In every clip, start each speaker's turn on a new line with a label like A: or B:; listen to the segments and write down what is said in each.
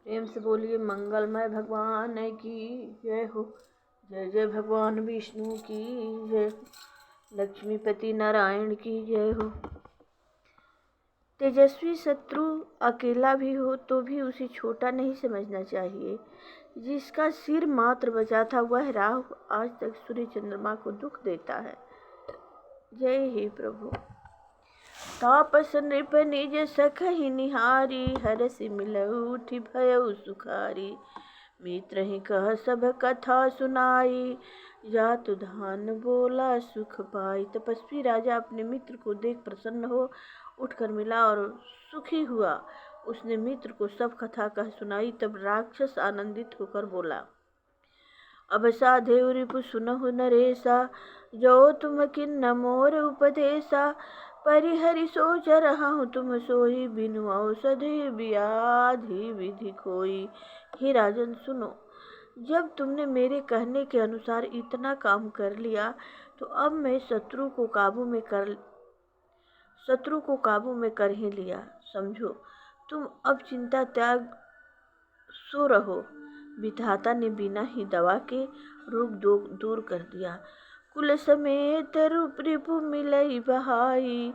A: प्रेम से बोलिए मंगलमय भगवान की जय हो। जय जय भगवान विष्णु की जय, लक्ष्मीपति नारायण की जय हो। तेजस्वी शत्रु अकेला भी हो तो भी उसे छोटा नहीं समझना चाहिए। जिसका सिर मात्र बचा था वह राहु आज तक सूर्य चंद्रमा को दुख देता है। जय हे प्रभु। तापस नृप निज सखहि निहारी, हरसि मिलऊ उठि भयउ सुखारी। मित्र ही कह सब कथा सुनाई, जातु धान बोला सुख पाई। तपस्वी राजा अपने मित्र को देख प्रसन्न हो उठकर मिला और सुखी हुआ। उसने मित्र को सब कथा कह सुनाई। तब राक्षस आनंदित होकर बोला, अब साधेउ रिपु सुनहु नरेसा, जो तुम किन्न मोर उपदेशा। परिहरि सोच रहा तुम सोई, बिनु औषधि व्याधि विधि कोई। हे राजन सुनो, जब तुमने मेरे कहने के अनुसार इतना काम कर लिया तो अब मैं शत्रु को काबू में कर ही लिया। समझो, तुम अब चिंता त्याग सो रहो। विधाता ने बिना ही दवा के रोग दूर कर दिया। कुल समेत रूप रिपु मिलई बहाई,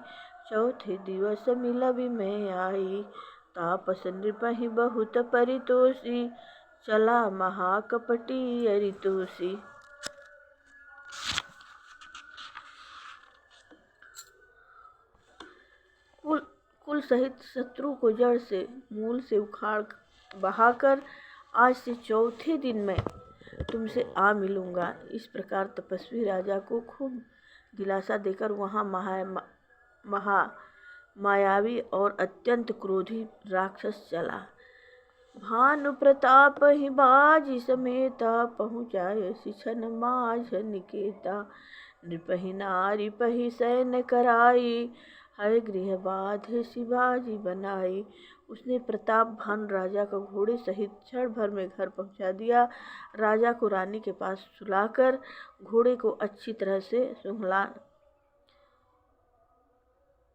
A: चौथे दिवस मिलबि मैं आई। तापस नृपहि बहुत परितोषी, चला महाकपटी अरितोषी। कुल सहित शत्रु को जड़ से मूल से उखाड़ बहाकर आज से चौथे दिन मैं तुमसे आ मिलूंगा। इस प्रकार तपस्वी राजा को खूब दिलासा देकर वहाँ मायावी और अत्यंत क्रोधी राक्षस चला। भानु प्रताप ही बाजी समेता, पहुँचाए शिक्षण माझ निकेता। नृपहि नारी पहि सैन्य कराई, हर गृह बाध शिवाजी बनाई। उसने प्रताप भान राजा को घोड़े सहित क्षण भर में घर पहुंचा दिया। राजा को रानी के पास सुलाकर घोड़े को अच्छी तरह से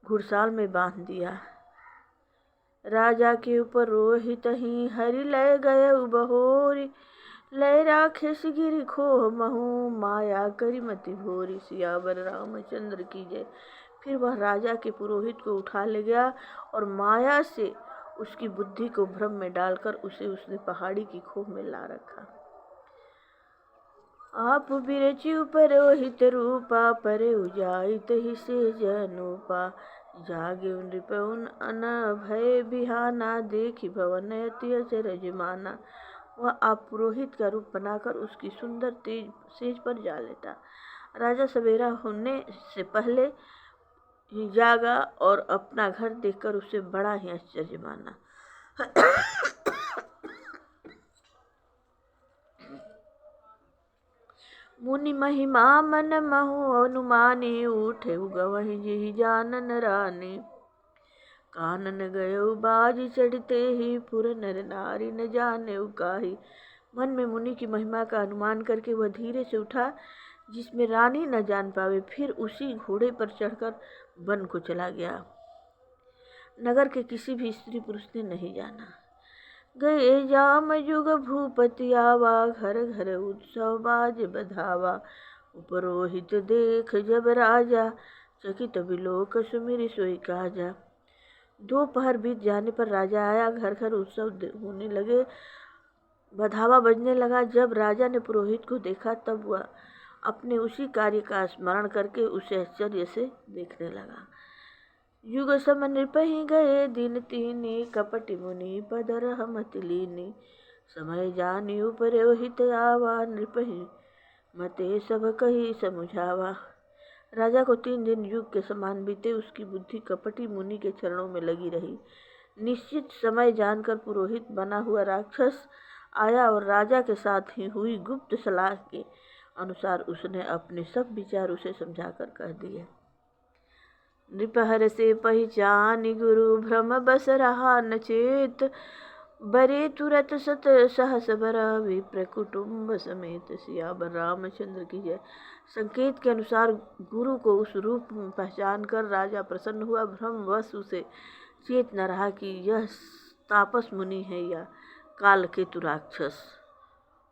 A: घुड़साल में बांध दिया। राजा के ऊपर रोहित ही हरि लय गए बहोरी, लय राक्षस गिरि खोह महु, माया करी मति भोरी। सियावर रामचंद्र की जय। फिर वह राजा के पुरोहित को उठा ले गया और माया से उसकी बुद्धि को भ्रम में डालकर उसे उसने पहाड़ी की खोह में ला रखा। आप बिरचि उपरोहित रूपा, परे उजाइत ही से जनूपा। जागे नृपउन अन भय बिहाना, देखी भवन अति अचरज माना। वह आप पुरोहित का रूप बनाकर उसकी सुंदर तेज सेज पर जा लेता। राजा सवेरा होने से पहले ही जागा और अपना घर देखकर उसे बड़ा ही आश्चर्य माना। मुनि महिमा मन महु अनुमानी, उठे गवहि जिहि जानन रानी। कानन गयो बाज चढ़ते ही, पुर नर नारी न जाने काहि। मन में मुनि की महिमा का अनुमान करके वह धीरे से उठा जिसमें रानी न जान पावे। फिर उसी घोड़े पर चढ़कर वन को चला गया। नगर के किसी भी स्त्री पुरुष ने नहीं जाना। गए जाम जुग भूपति आवा, घर घर उत्सव बाज बधावा। उपरोहित देख जब राजा, चकित बिलोक सुमिरि सोई काजा। दोपहर बीत जाने पर राजा आया। घर घर उत्सव होने लगे, बधावा बजने लगा। जब राजा ने पुरोहित को देखा तब वह अपने उसी कार्य का स्मरण करके उसे आश्चर्य से देखने लगा। युग सम नृपहि गए दिन तीनी, कपटि मुनि पद रहमति लीनी। समय जानि उपरोहित आवा, नृपहि मते सब कही समुझावा। राजा को 3 दिन युग के समान बीते। उसकी बुद्धि कपटी मुनि के चरणों में लगी रही। निश्चित समय जानकर पुरोहित बना हुआ राक्षस आया और राजा के साथ ही हुई गुप्त सलाह के अनुसार उसने अपने सब विचार उसे समझाकर कह दिए। नृपहर से पहिचानि गुरु, भ्रम बस रहा न चेत। बरे तुरत सत सहस बरा, विप्र कुटुम्ब समेत। सियावर रामचंद्र की जय। संकेत के अनुसार गुरु को उस रूप में पहचान कर राजा प्रसन्न हुआ। भ्रमवश उसे चेत न रहा कि यह तापस मुनि है या कालकेतु राक्षस।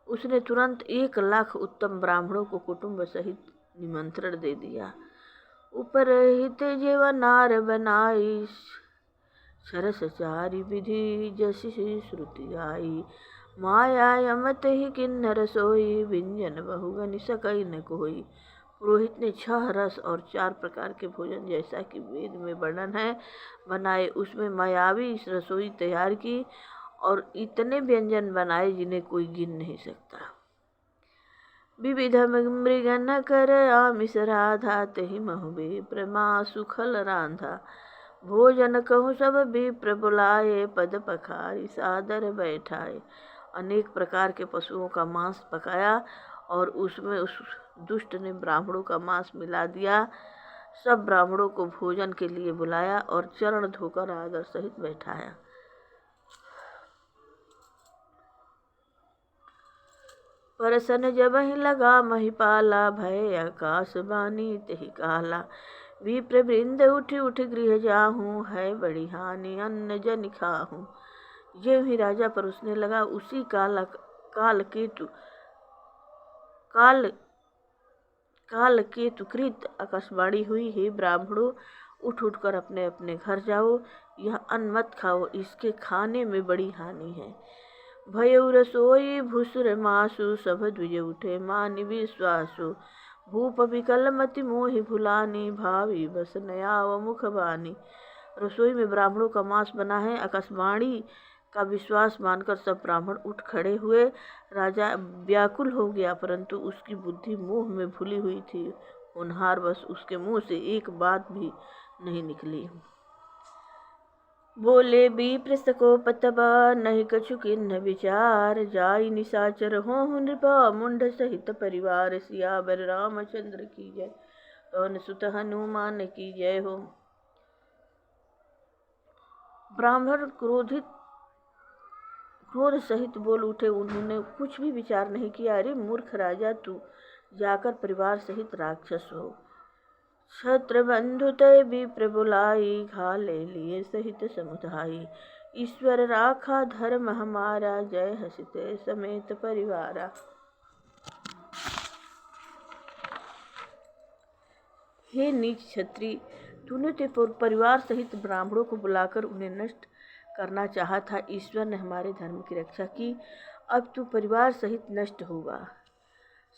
A: उसने तुरंत 1 लाख उत्तम ब्राह्मणों को कुटुंब सहित निमंत्रण दे दिया। उपरहित जेव नार बनाई, सरसचारी विधि जसी श्रुति आई। माया यमत ही किन्नर सोई, व्यंजन बहुगनि सकई न कोई। पुरोहित ने 6 रस और 4 प्रकार के भोजन, जैसा कि वेद में वर्णन है, बनाए। उसमें मायावी रसोई तैयार की और इतने व्यंजन बनाए जिन्हें कोई गिन नहीं सकता। विविध मृग न कर आमिष राधा, तहि महु विप्र मासु खल रांधा। भोजन कहूँ सब विप्र बुलाए, पद पखारी सादर बैठाए। अनेक प्रकार के पशुओं का मांस पकाया और उसमें उस दुष्ट ने ब्राह्मणों का मांस मिला दिया। सब ब्राह्मणों को भोजन के लिए बुलाया और चरण धोकर आदर सहित बैठाया। परसन जब ही लगा महिपाला, भय आकाश बानी तहि काला। विप्र वृंद उठ उठ गृह जाहूँ, है बड़ी हानि अन्न जन खाहूँ। ज्यों ही राजा पर उसने लगा, उसी काल केतुकृत आकाशवाणी हुई, हे ब्राह्मणों, उठ उठ कर अपने अपने घर जाओ। यह अन्न मत खाओ, इसके खाने में बड़ी हानि है। भयउ रसोई भूसुर मासु, सब द्विज उठे मानि विश्वासु। भूप विकल मति मोहि भुलानी, भावी बस नयाव मुख बानी। रसोई में ब्राह्मणों का मांस बना है। आकाशवाणी का विश्वास मानकर सब ब्राह्मण उठ खड़े हुए। राजा व्याकुल हो गया, परंतु उसकी बुद्धि मोह में भूली हुई थी। होनहार बस उसके मुंह से एक बात भी नहीं निकली। बोले विप्र सकोप तब, नहीं कछु किन्ह विचार। जाई निशाचर होहु नृपा, मुंड सहित परिवार। सियावर रामचंद्र की जय, पवन सुत हनुमान की जय हो। ब्राह्मण क्रोध सहित बोल उठे। उन्होंने कुछ भी विचार नहीं किया। अरे मूर्ख राजा, तू जाकर परिवार सहित राक्षस हो। छत्र बंधु तय विप्र बुलाई, घा ले लिए सहित समुदाई। ईश्वर राखा धर्म हमारा, जय हसिते समेत परिवारा। हे नीच छत्री, तूने तो परिवार सहित ब्राह्मणों को बुलाकर उन्हें नष्ट करना चाहा था। ईश्वर ने हमारे धर्म की रक्षा की, अब तू परिवार सहित नष्ट होगा।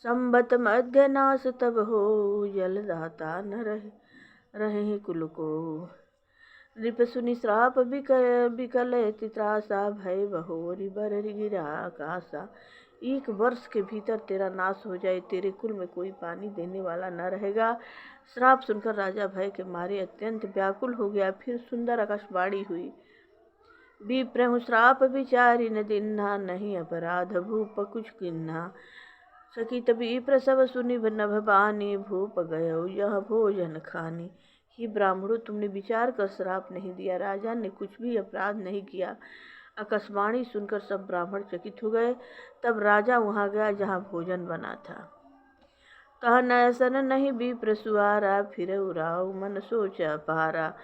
A: संबत मध्य नाश तब हो, जलदाता न रहे कुल को। नृप सुनि श्राप विकल तित्रासा, भय बहोरी बर गिरा आकाशा। 1 वर्ष के भीतर तेरा नाश हो जाए, तेरे कुल में कोई पानी देने वाला न रहेगा। श्राप सुनकर राजा भय के मारे अत्यंत व्याकुल हो गया। फिर सुंदर आकाशवाणी हुई, विप्रहु श्राप विचारी न दिन्हा, नहीं अपराध भूप कुछ किन्हा। सकित विप्र सब सुनि नभ बानी, भूप गयो यह भोजन खानी। ही ब्राह्मणों, तुमने विचार कर श्राप नहीं दिया, राजा ने कुछ भी अपराध नहीं किया। आकाशवाणी सुनकर सब ब्राह्मण चकित हो गए। तब राजा वहाँ गया जहाँ भोजन बना था। कहा नयसन नहीं विप्र सुआरा, फिर उराव मन सोचा पारा।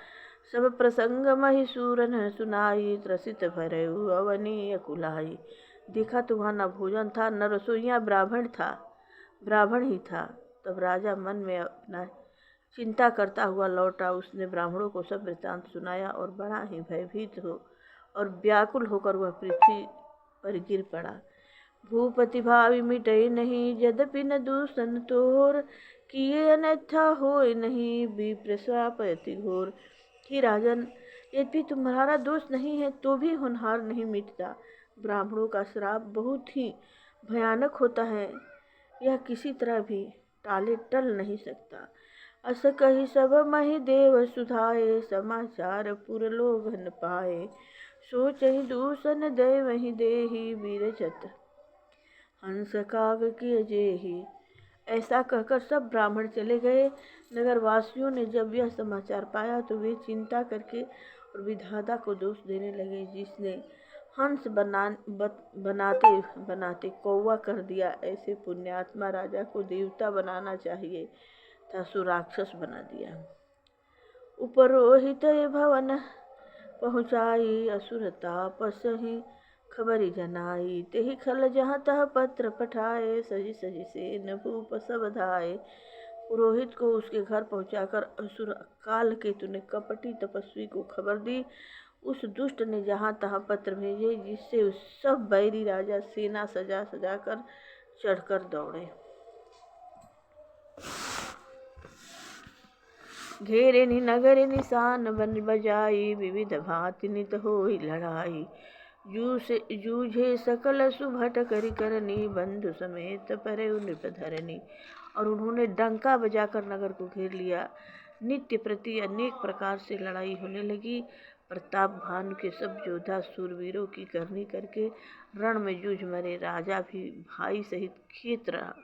A: सब प्रसंग महिसूरन सुनाई, त्रसित भरऊ अवनीय कुलाई। देखा तो वहाँ न भोजन था न रसोइया, ब्राह्मण ही था। तब राजा मन में अपना चिंता करता हुआ लौटा। उसने ब्राह्मणों को सब वृत्तांत सुनाया और बड़ा ही भयभीत हो और व्याकुल होकर वह पृथ्वी पर गिर पड़ा। भूपति भावी मिटई नहीं, यद्यपि न दूषण तोर। किए अन्यथा होय नहीं, विप्र श्राप अति घोर। कि राजन, यद्यपि तुम्हारा दोष नहीं है तो भी होनहार नहीं मिटता। ब्राह्मणों का श्राप बहुत ही भयानक होता है, यह किसी तरह भी टल नहीं सकता। अस कही सब महि देव सुधाए, समाचार पुर लोग न पाए। सोचहि दूषण देवहि देहि, वीर छत्र हंस काग किय जेहि। ऐसा कहकर सब ब्राह्मण चले गए। नगरवासियों ने जब यह समाचार पाया तो वे चिंता करके और विधाता को दोष देने लगे, जिसने हंस बनाते बनाते कौवा कर दिया। ऐसे पुण्यात्मा राजा को देवता बनाना चाहिए था, सो राक्षस बना दिया। उपरोहित भवन पहुँचाई, असुर तापसहि खबरी जनाई, तेहि खल जहाँ तह पत्र पठाए, सजी सजी से न भूप सब धाये। पुरोहित को उसके घर पहुंचाकर असुर काल केतु ने कपटी तपस्वी को खबर दी। उस दुष्ट ने जहाँ तहाँ पत्र भेजे, जिससे उस सब बैरी राजा सेना सजा सजा कर चढ़कर दौड़े। घेरे नि नगर निशान बन बजाई, विविध भांति नित होई लड़ाई। जूझे सकल सुभट करि करनी, बंधु समेत परे नृप धरनी। और उन्होंने डंका बजाकर नगर को घेर लिया। नित्य प्रति अनेक प्रकार से लड़ाई होने लगी। प्रताप भानु के सब योद्धा सूरवीरों की करनी करके रण में जूझ मरे। राजा भी भाई सहित खेत रहा।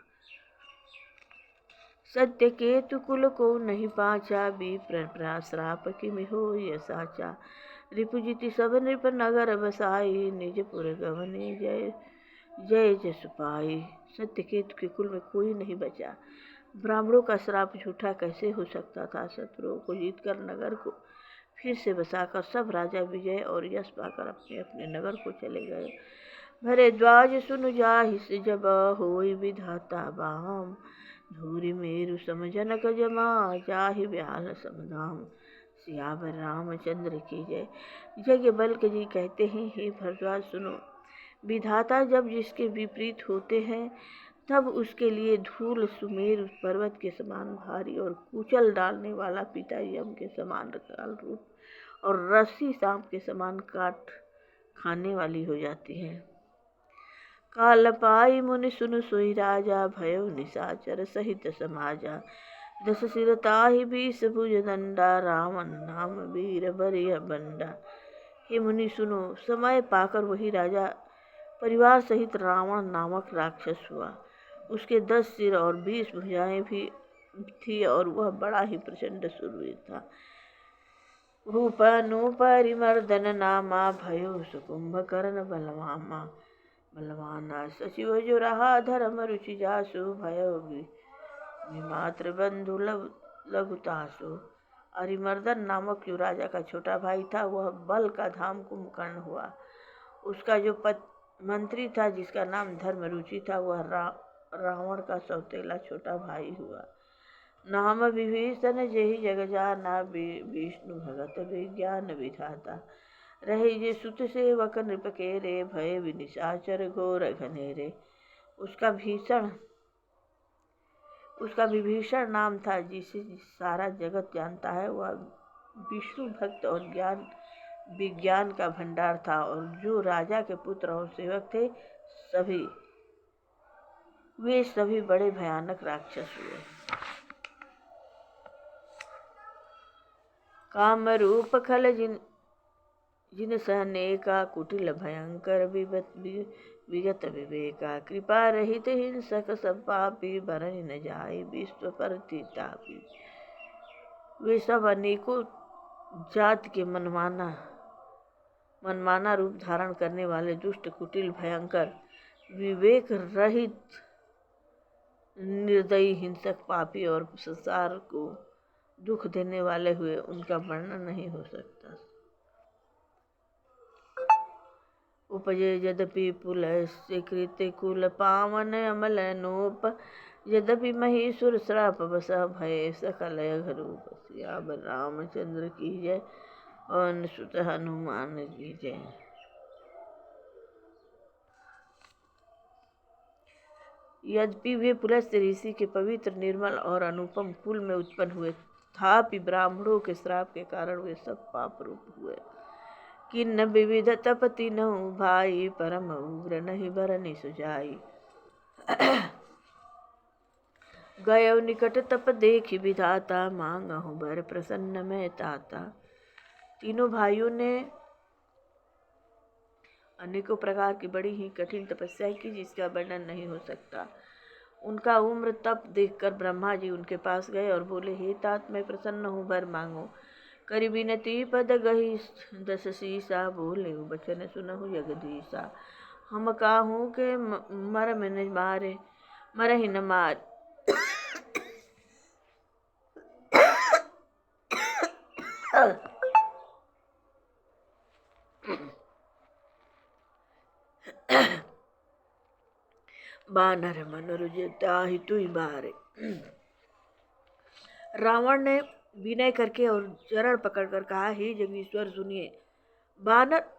A: सत्य केतु कुल को नहीं पाचा, विप्र श्राप किमि होय साचा। रिपुजिति सब नृप नगर बसाई, निजपुर गवने जय जय जस पाई। सत्य केतु के कुल में कोई नहीं बचा। ब्राह्मणों का श्राप झूठा कैसे हो सकता था। शत्रुओं को जीतकर नगर को फिर से बसाकर सब राजा विजय और यश पाकर अपने अपने नगर को चले गए। भरे द्वाज सुन जाहिस जब, होई विधाता बाम। धूरि मेरु सम जनक जमा, जाहि व्याल समधाम। सियावर रामचंद्र की जय। यज्ञ बल्क जी कहते हैं, हे भरद्वाज सुनो, विधाता जब जिसके विपरीत होते हैं तब उसके लिए धूल सुमेर पर्वत के समान भारी और कुचल डालने वाला पिता यम के समान काल रूप और रस्सी सांप के समान काट खाने वाली हो जाती है। काल पाई मुनि सुन सोई राजा, भयो निशाचर सहित समाजा। दस सिर ताहि बीस भुज दंडा, रावण नाम वीर बरिय बंडा। हे मुनि सुनो, समय पाकर वही राजा परिवार सहित रावण नामक राक्षस हुआ। उसके 10 सिर और 20 भुजाएं भी थी और वह बड़ा ही प्रचंड शूरवीर था। रूप अनूप मर्दन नामा, भयो सुकुंभकर्ण बलवामा। बलवाना सचिव जो रहा, धर्म रुचि जासु। भयो विमात्र बंधु लघुतासु। अरिमर्दन नामक जो राजा का छोटा भाई था, वह बल का धाम कुंभकर्ण हुआ। उसका जो मंत्री था, जिसका नाम धर्मरुचि था, वह रावण का सौतेला छोटा भाई हुआ। नाम विभीषण जेहि जग जाना, विष्णु भगत विज्ञान विधाता। रहे जे सुत सेवक नृप केरे, भय विनिशाचर घोर घनेरे। उसका विभीषण नाम था, जिसे सारा जगत जानता है। वह विष्णु भक्त और विज्ञान का भंडार था। और जो राजा के पुत्र और सेवक थे, वे सभी बड़े भयानक राक्षस हुए। काम रूप खल जिन सहने का, कुटिल भयंकर विगत विवेका। कृपा रहित हिंसक सब पापी, बरनि न जाय विश्व परतितापी। वे सब अनेकों जात के मनमाना रूप धारण करने वाले दुष्ट, कुटिल, भयंकर, विवेक रहित, निर्दयी, हिंसक, पापी और संसार को दुख देने वाले हुए। उनका वर्णन नहीं हो सकता। उपजे यद्यपि पुलस्त्य कृत्य कुल पावन, अमल नोप यद्यपि महीसुर श्राप बस, भय सकल रूप। सियावर रामचंद्र की जय, पवन सुत हनुमान की जय। यद्यपि वे पुलस्त्य ऋषि के पवित्र, निर्मल और अनुपम कुल में उत्पन्न हुए, तथापि ब्राह्मणों के श्राप के कारण वे सब पाप रूप हुए। किन्न विविध तप तीनहु भाई, परम उग्र नहीं बरनि सुजाई। गयो निकट तप देखि विधाता, मांगहु बर प्रसन्न मैं ताता। तीनों भाइयों ने अनेकों प्रकार की बड़ी ही कठिन तपस्या की, जिसका वर्णन नहीं हो सकता। उनका उम्र तप देखकर ब्रह्मा जी उनके पास गए और बोले, हे तात, मैं प्रसन्न हूँ, वर मांगो। करि बिनती पद गही 10 सीसा, बोले बचन सुनहु जगदीसा। हम काहू के मरहि न मारे। बानर मन रुजे ताहि तुई बारे। रावण ने विनय करके और चरण पकड़कर कहा, हे जगदीश्वर सुनिए, बानर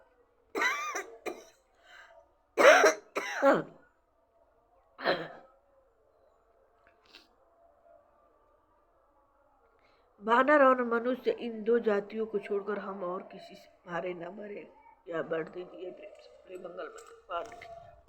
A: बानर और मनुष्य इन दो जातियों को छोड़कर हम और किसी से मारे न मरे। या बढ़ दीजिए प्रेम मंगल पाठ।